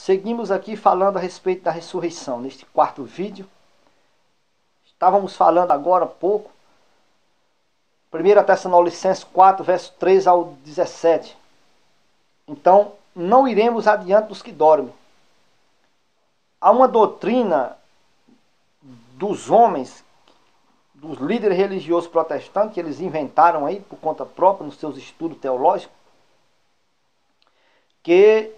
Seguimos aqui falando a respeito da ressurreição. Neste quarto vídeo, estávamos falando agora há pouco, 1 Tessalonicenses 4, verso 3 ao 17. Então, não iremos adiante dos que dormem. Há uma doutrina dos homens, dos líderes religiosos protestantes, que eles inventaram aí por conta própria, nos seus estudos teológicos, que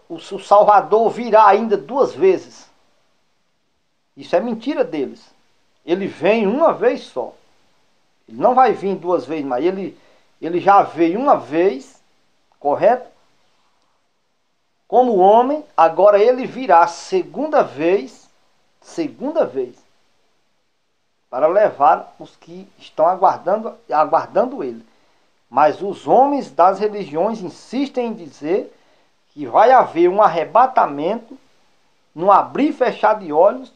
o Salvador virá ainda 2 vezes. Isso é mentira deles. Ele vem uma vez só. Ele não vai vir 2 vezes mais. Ele já veio uma vez, correto? Como homem, agora ele virá segunda vez, para levar os que estão aguardando ele. Mas os homens das religiões insistem em dizer que vai haver um arrebatamento, num abrir e fechar de olhos,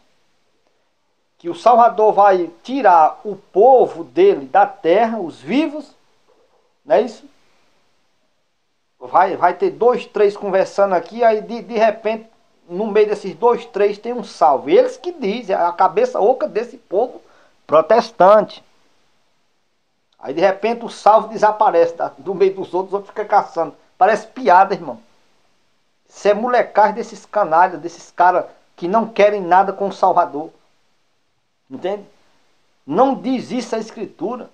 que o Salvador vai tirar o povo dele da terra, os vivos, não é isso? Vai ter 2, 3 conversando aqui, aí de repente, no meio desses 2, 3 tem um salvo. Eles que dizem, a cabeça oca desse povo protestante. Aí de repente o salvo desaparece do meio dos outros ficam caçando. Parece piada, irmão. Isso é molecagem desses canalhas, desses caras que não querem nada com o Salvador. Entende? Não diz isso a Escritura.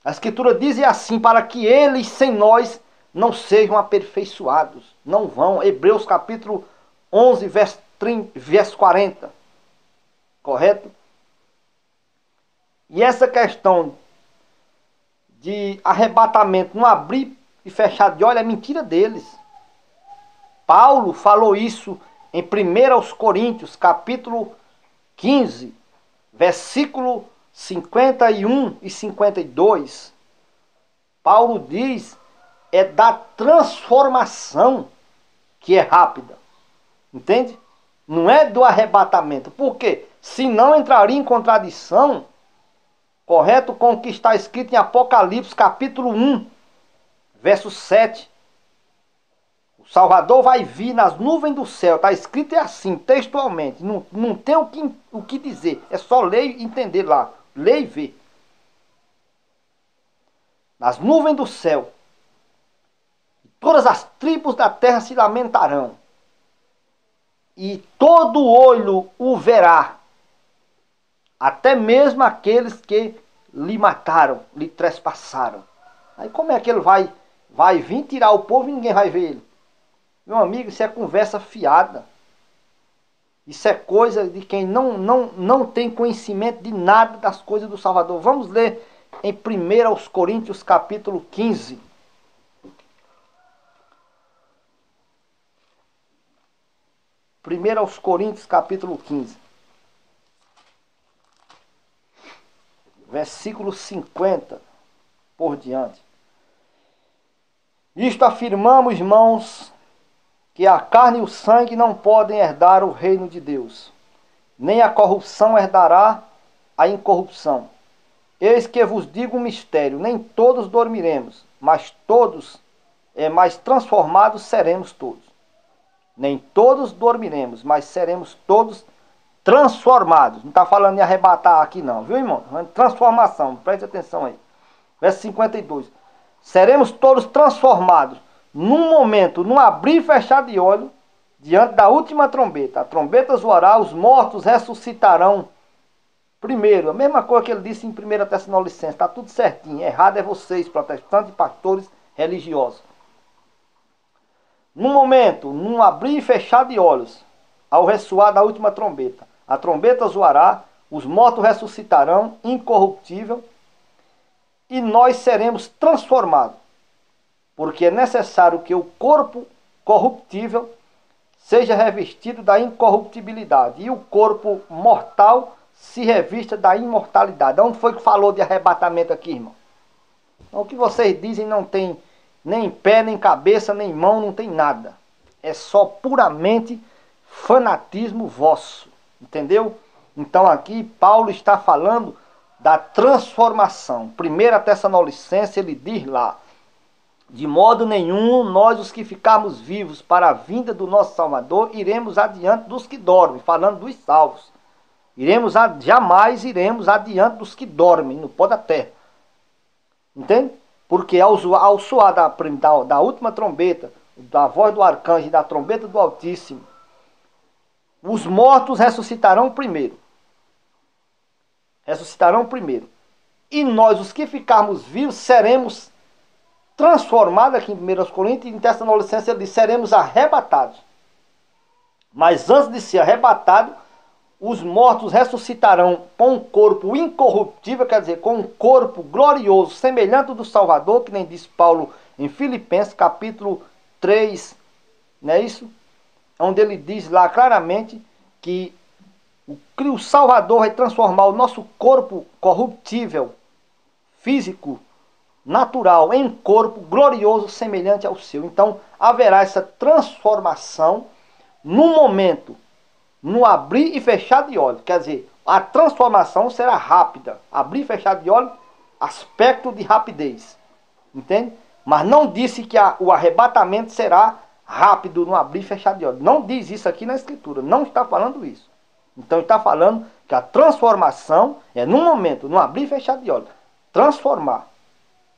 A Escritura diz assim, para que eles sem nós não sejam aperfeiçoados. Não vão. Hebreus capítulo 11, verso 40. Correto? E essa questão de arrebatamento, não abrir e fechar de olho, é mentira deles. Paulo falou isso em 1 Coríntios, capítulo 15, versículo 51 e 52. Paulo diz, é da transformação que é rápida. Entende? Não é do arrebatamento. Por quê? Senão entraria em contradição, correto, com o que está escrito em Apocalipse, capítulo 1, verso 7. O Salvador vai vir nas nuvens do céu. Está escrito assim, textualmente. Não tem o que dizer. É só ler e entender lá. Ler e ver. Nas nuvens do céu. Todas as tribos da terra se lamentarão. E todo olho o verá. Até mesmo aqueles que lhe mataram, lhe trespassaram. Aí como é que ele vai vir tirar o povo e ninguém vai ver ele? Meu amigo, isso é conversa fiada. Isso é coisa de quem não tem conhecimento de nada das coisas do Salvador. Vamos ler em 1 Coríntios capítulo 15. 1 Coríntios capítulo 15. Versículo 50 por diante. Isto afirmamos, irmãos, que a carne e o sangue não podem herdar o reino de Deus, nem a corrupção herdará a incorrupção. Eis que vos digo um mistério, nem todos dormiremos, mas transformados seremos todos. Nem todos dormiremos, mas seremos todos transformados. Não está falando em arrebatar aqui não, viu, irmão? Transformação, preste atenção aí. Verso 52. Seremos todos transformados num momento, num abrir e fechar de olho, diante da última trombeta. A trombeta zoará, os mortos ressuscitarão primeiro. A mesma coisa que ele disse em 1 Tessalonicenses. Está tudo certinho. Errado é vocês, protestantes e pastores religiosos. Num momento, num abrir e fechar de olhos, ao ressoar da última trombeta. A trombeta zoará, os mortos ressuscitarão, incorruptível, e nós seremos transformados. Porque é necessário que o corpo corruptível seja revestido da incorruptibilidade, e o corpo mortal se revista da imortalidade. Onde foi que falou de arrebatamento aqui, irmão? Então, o que vocês dizem não tem nem pé, nem cabeça, nem mão, não tem nada. É só puramente fanatismo vosso. Entendeu? Então aqui Paulo está falando da transformação. 1 Tessalonicenses ele diz lá, De modo nenhum, nós os que ficarmos vivos para a vinda do nosso Salvador, iremos adiante dos que dormem, falando dos salvos. Jamais iremos adiante dos que dormem no pó da terra. Entende? Porque ao soar da última trombeta, da voz do arcanjo e da trombeta do Altíssimo, os mortos ressuscitarão primeiro. Ressuscitarão primeiro. E nós, os que ficarmos vivos, seremos transformados, aqui em 1 Coríntios, e em Tessalonicenses ele diz, seremos arrebatados. Mas antes de ser arrebatado, os mortos ressuscitarão com um corpo incorruptível, quer dizer, com um corpo glorioso, semelhante ao do Salvador, que nem diz Paulo em Filipenses, capítulo 3, não é isso? Onde ele diz lá claramente que o Salvador vai transformar o nosso corpo corruptível, físico, natural, em corpo glorioso, semelhante ao seu. Então, haverá essa transformação no momento, no abrir e fechar de olhos. Quer dizer, a transformação será rápida. Abrir e fechar de olhos, aspecto de rapidez. Entende? Mas não disse que o arrebatamento será rápido no abrir e fechar de olhos. Não diz isso aqui na Escritura. Não está falando isso. Então está falando que a transformação é no momento, no abrir e fechar de olhos. Transformar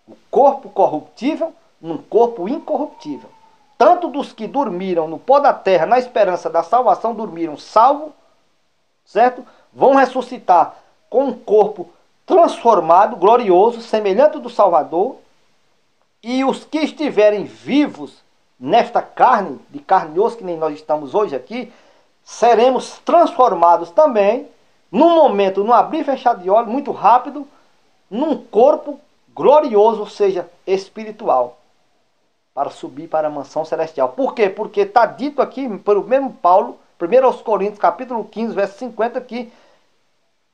o corpo corruptível num corpo incorruptível. Tanto dos que dormiram no pó da terra, na esperança da salvação, dormiram salvo, certo? Vão ressuscitar com um corpo transformado, glorioso, semelhante ao do Salvador. E os que estiverem vivos nesta carne, de carne e osso, que nem nós estamos hoje aqui, seremos transformados também, num momento, num abrir e fechar de olhos, muito rápido, num corpo glorioso, ou seja, espiritual, para subir para a mansão celestial. Por quê? Porque está dito aqui pelo mesmo Paulo, 1 Coríntios, capítulo 15, verso 50, que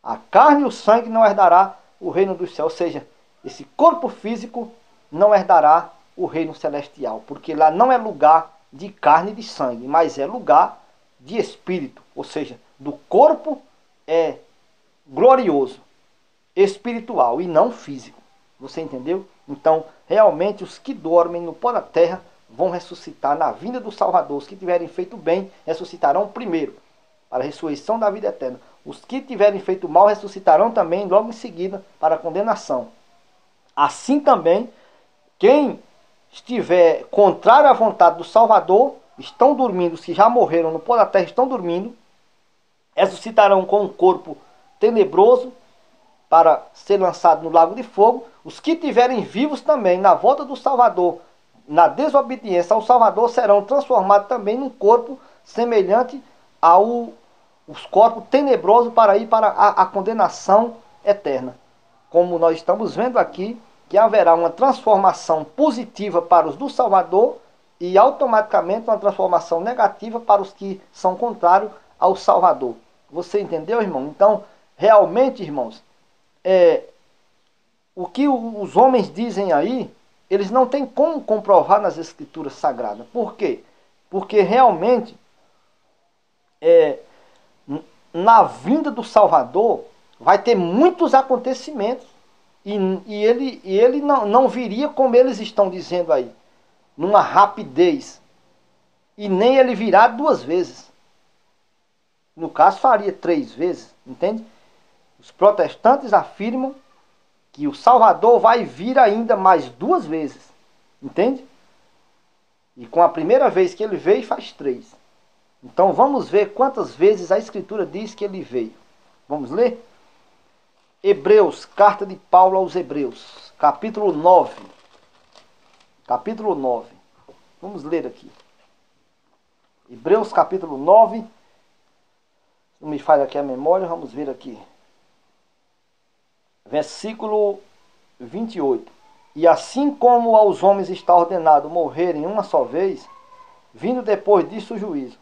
a carne e o sangue não herdará o reino dos céus. Ou seja, esse corpo físico não herdará o reino celestial, porque lá não é lugar de carne e de sangue, mas é lugar de espírito. Ou seja, do corpo é glorioso, espiritual e não físico. Você entendeu? Então, realmente, os que dormem no pó da terra vão ressuscitar na vinda do Salvador. Os que tiverem feito bem, ressuscitarão primeiro, para a ressurreição da vida eterna. Os que tiverem feito mal, ressuscitarão também, logo em seguida, para a condenação. Assim também, quem estiver contrário à vontade do Salvador, estão dormindo, os que já morreram no pó da terra estão dormindo, ressuscitarão com um corpo tenebroso, para ser lançado no lago de fogo. Os que tiverem vivos também na volta do Salvador, na desobediência ao Salvador, serão transformados também num corpo semelhante aos corpos tenebrosos para ir para a condenação eterna. Como nós estamos vendo aqui, que haverá uma transformação positiva para os do Salvador e automaticamente uma transformação negativa para os que são contrários ao Salvador. Você entendeu, irmão? Então, realmente, irmãos, o que os homens dizem aí, eles não têm como comprovar nas Escrituras Sagradas. Por quê? Porque realmente, na vinda do Salvador, vai ter muitos acontecimentos. E ele não viria como eles estão dizendo aí, numa rapidez. E nem ele virá 2 vezes. No caso, faria 3 vezes, entende? Os protestantes afirmam que o Salvador vai vir ainda mais 2 vezes. Entende? E com a primeira vez que ele veio, faz 3. Então vamos ver quantas vezes a Escritura diz que ele veio. Vamos ler? Hebreus, carta de Paulo aos Hebreus, capítulo 9. Capítulo 9. Vamos ler aqui. Hebreus, capítulo 9. Se não me falha aqui a memória, vamos ver aqui. Versículo 28. E assim como aos homens está ordenado morrerem uma só vez, vindo depois disso o juízo,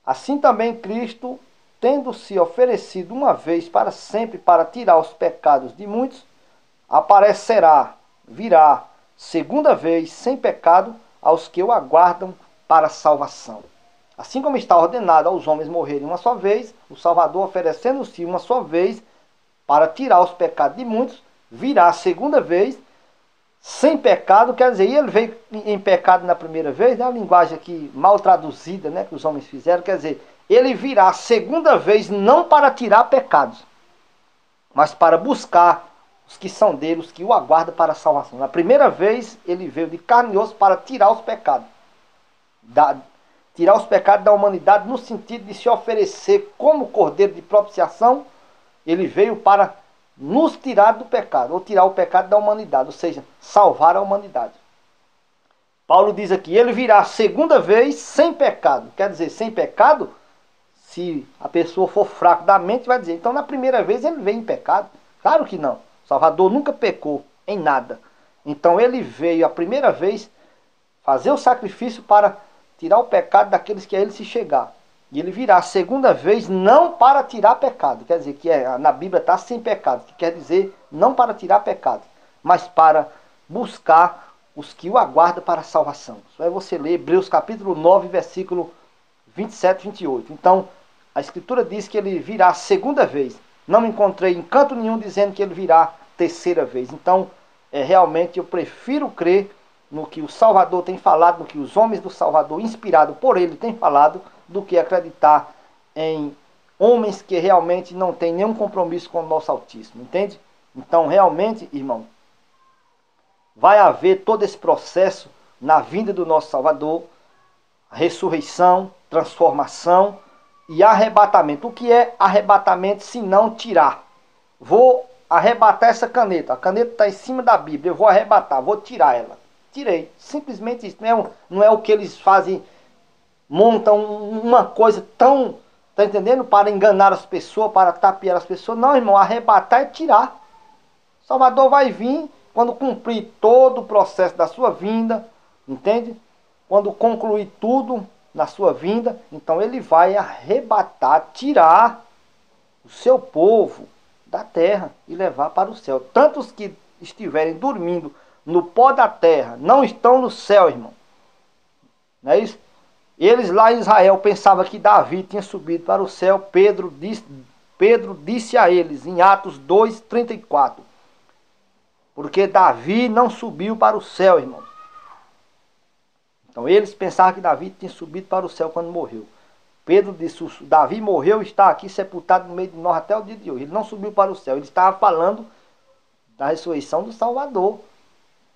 assim também Cristo, tendo-se oferecido uma vez para sempre para tirar os pecados de muitos, virá, segunda vez, sem pecado, aos que o aguardam para a salvação. Assim como está ordenado aos homens morrerem uma só vez, o Salvador oferecendo-se uma só vez para tirar os pecados de muitos, virá a segunda vez, sem pecado, quer dizer, ele veio em pecado na primeira vez, né? A linguagem aqui mal traduzida, né, que os homens fizeram, quer dizer, ele virá a segunda vez não para tirar pecados, mas para buscar os que são dele, os que o aguardam para a salvação. Na primeira vez, ele veio de carne e osso para tirar os pecados. Tirar os pecados da humanidade no sentido de se oferecer como cordeiro de propiciação. Ele veio para nos tirar do pecado, ou tirar o pecado da humanidade, ou seja, salvar a humanidade. Paulo diz aqui, ele virá a segunda vez sem pecado. Quer dizer, sem pecado, se a pessoa for fraco da mente, vai dizer, então na primeira vez ele veio em pecado. Claro que não. O Salvador nunca pecou em nada. Então ele veio a primeira vez fazer o sacrifício para tirar o pecado daqueles que a ele se chegar. E ele virá a segunda vez não para tirar pecado. Quer dizer, que na Bíblia está sem pecado. Que quer dizer não para tirar pecado, mas para buscar os que o aguardam para a salvação. Isso é você ler Hebreus capítulo 9, versículo 27 e 28. Então, a Escritura diz que ele virá a segunda vez. Não encontrei em canto nenhum dizendo que ele virá terceira vez. Então, realmente eu prefiro crer no que o Salvador tem falado, no que os homens do Salvador, inspirados por ele, têm falado, do que acreditar em homens que realmente não têm nenhum compromisso com o nosso Altíssimo, entende? Então, realmente, irmão, vai haver todo esse processo na vinda do nosso Salvador, ressurreição, transformação e arrebatamento. O que é arrebatamento se não tirar? Vou arrebatar essa caneta. A caneta está em cima da Bíblia. Eu vou arrebatar, vou tirar ela. Tirei. Simplesmente isso. Não é o que eles fazem, montam uma coisa tão, tá entendendo? Para enganar as pessoas, para tapear as pessoas. Não, irmão, arrebatar é tirar. O Salvador vai vir quando cumprir todo o processo da sua vinda, entende? Quando concluir tudo na sua vinda, então ele vai arrebatar, tirar o seu povo da terra e levar para o céu. Tantos que estiverem dormindo no pó da terra não estão no céu, irmão. Não é isso? Eles lá em Israel pensavam que Davi tinha subido para o céu. Pedro disse a eles em Atos 2:34, porque Davi não subiu para o céu, irmão. Então eles pensavam que Davi tinha subido para o céu quando morreu. Pedro disse, Davi morreu e está aqui sepultado no meio de nós até o dia de hoje. Ele não subiu para o céu, ele estava falando da ressurreição do Salvador.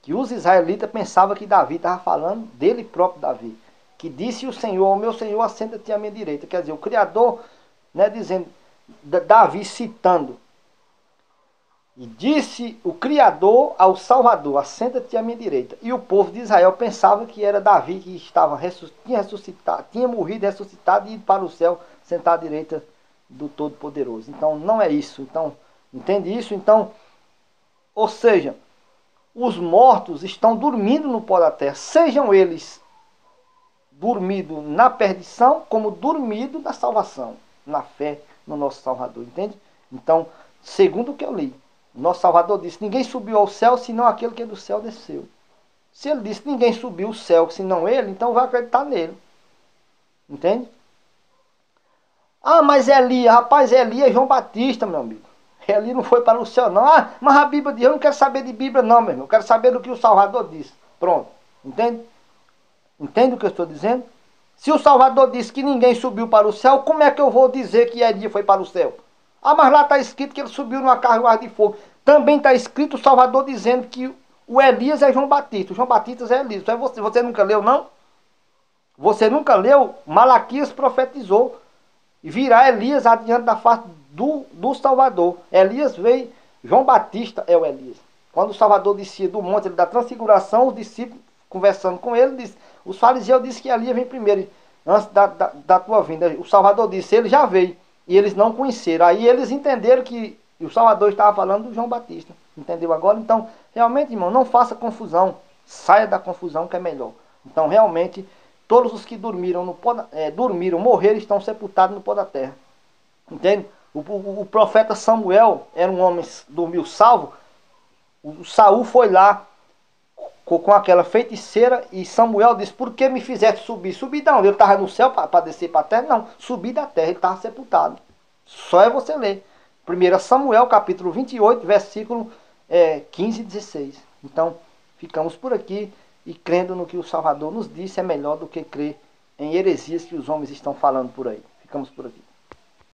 Que os israelitas pensavam que Davi estava falando dele próprio, Davi. Que disse o Senhor, o meu Senhor, assenta-te à minha direita. Quer dizer, o Criador, né, dizendo, Davi citando. E disse o Criador ao Salvador, assenta-te à minha direita. E o povo de Israel pensava que era Davi que tinha ressuscitado, tinha morrido, ressuscitado e ido para o céu, sentado à direita do Todo-Poderoso. Então não é isso. Então, entende isso? Então, ou seja, os mortos estão dormindo no pó da terra, sejam eles dormidos na perdição, como dormidos na salvação, na fé no nosso Salvador, entende? Então, segundo o que eu li, nosso Salvador disse, ninguém subiu ao céu, senão aquele que é do céu desceu. Se ele disse, ninguém subiu ao céu, senão ele, então vai acreditar nele. Entende? Ah, mas Elias, rapaz, Elias é João Batista, meu amigo. Elias não foi para o céu, não. Ah, mas a Bíblia diz, eu não quero saber de Bíblia, não, meu irmão. Eu quero saber do que o Salvador disse. Pronto. Entende? Entende o que eu estou dizendo? Se o Salvador disse que ninguém subiu para o céu, como é que eu vou dizer que Elias foi para o céu? Ah, mas lá está escrito que ele subiu numa carruagem de fogo. Também está escrito o Salvador dizendo que o Elias é João Batista. O João Batista é Elias. É você. Você nunca leu, não? Você nunca leu? Malaquias profetizou. E virá Elias adiante da face do Salvador. Elias veio, João Batista é o Elias. Quando o Salvador descia do monte da transfiguração, os discípulos conversando com ele, disse, os fariseus disseram que Elias vem primeiro, antes da tua vinda. O Salvador disse, ele já veio. E eles não conheceram. Aí eles entenderam que o Salvador estava falando do João Batista. Entendeu agora? Então, realmente, irmão, não faça confusão. Saia da confusão que é melhor. Então, realmente, todos os que dormiram, morreram, estão sepultados no pó da terra. Entende? O profeta Samuel era um homem, dormiu salvo. O Saul foi lá com aquela feiticeira e Samuel disse, por que me fizeste subir? Subir de onde? Ele estava no céu para descer para a terra? Não, subir da terra, ele estava sepultado. Só é você ler. 1 Samuel capítulo 28, versículo 15 e 16. Então, ficamos por aqui e crendo no que o Salvador nos disse é melhor do que crer em heresias que os homens estão falando por aí. Ficamos por aqui.